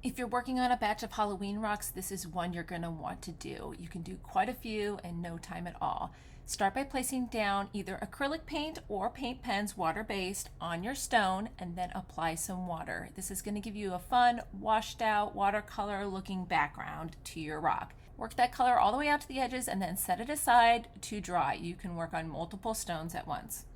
If you're working on a batch of Halloween rocks, this is one you're going to want to do. You can do quite a few in no time at all. Start by placing down either acrylic paint or paint pens, water-based, on your stone, and then apply some water. This is going to give you a fun, washed out, watercolor looking background to your rock. Work that color all the way out to the edges and then set it aside to dry. You can work on multiple stones at once.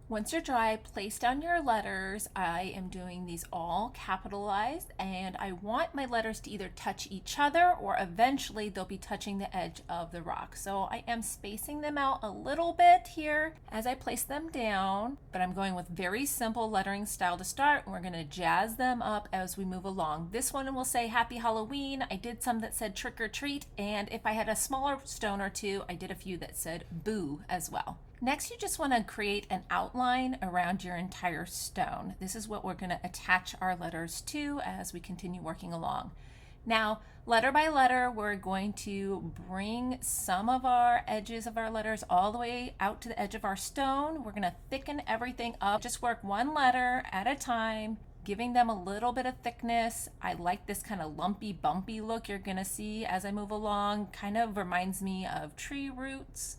Once you're dry, place down your letters. I am doing these all capitalized, and I want my letters to either touch each other or eventually they'll be touching the edge of the rock. So I am spacing them out a little bit here as I place them down, but I'm going with very simple lettering style to start, and we're going to jazz them up as we move along. This one will say Happy Halloween. I did some that said Trick or Treat, and if I had a smaller stone or two, I did a few that said Boo as well. Next, you just want to create an outline around your entire stone. This is what we're going to attach our letters to as we continue working along. Now, letter by letter, we're going to bring some of our edges of our letters all the way out to the edge of our stone. We're going to thicken everything up. Just work one letter at a time, giving them a little bit of thickness. I like this kind of lumpy, bumpy look you're going to see as I move along. Kind of reminds me of tree roots.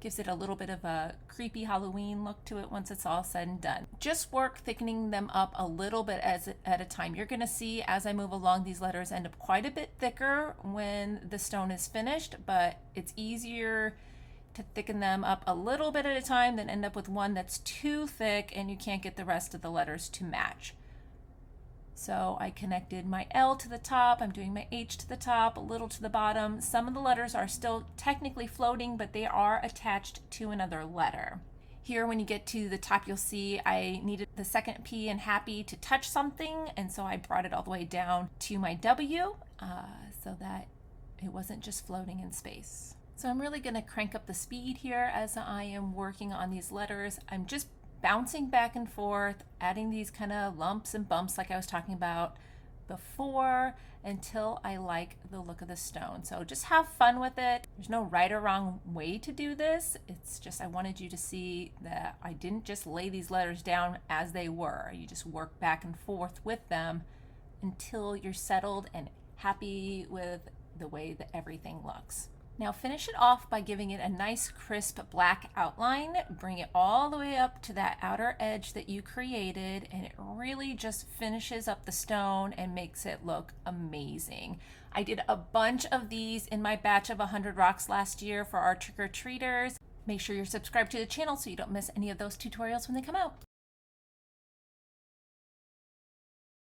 Gives it a little bit of a creepy Halloween look to it once it's all said and done. Just work thickening them up a little bit at a time. You're going to see as I move along, these letters end up quite a bit thicker when the stone is finished, but it's easier to thicken them up a little bit at a time than end up with one that's too thick and you can't get the rest of the letters to match. So I connected my L to the top, I'm doing my H to the top, a little to the bottom. Some of the letters are still technically floating, but they are attached to another letter. Here, when you get to the top, you'll see I needed the second P in happy to touch something, and so I brought it all the way down to my W so that it wasn't just floating in space. So I'm really going to crank up the speed here as I am working on these letters. I'm just bouncing back and forth, adding these kind of lumps and bumps like I was talking about before until I like the look of the stone. So just have fun with it. There's no right or wrong way to do this. It's just I wanted you to see that I didn't just lay these letters down as they were. You just work back and forth with them until you're settled and happy with the way that everything looks. Now finish it off by giving it a nice crisp black outline. Bring it all the way up to that outer edge that you created, and it really just finishes up the stone and makes it look amazing. I did a bunch of these in my batch of 100 rocks last year for our trick-or-treaters. Make sure you're subscribed to the channel so you don't miss any of those tutorials when they come out.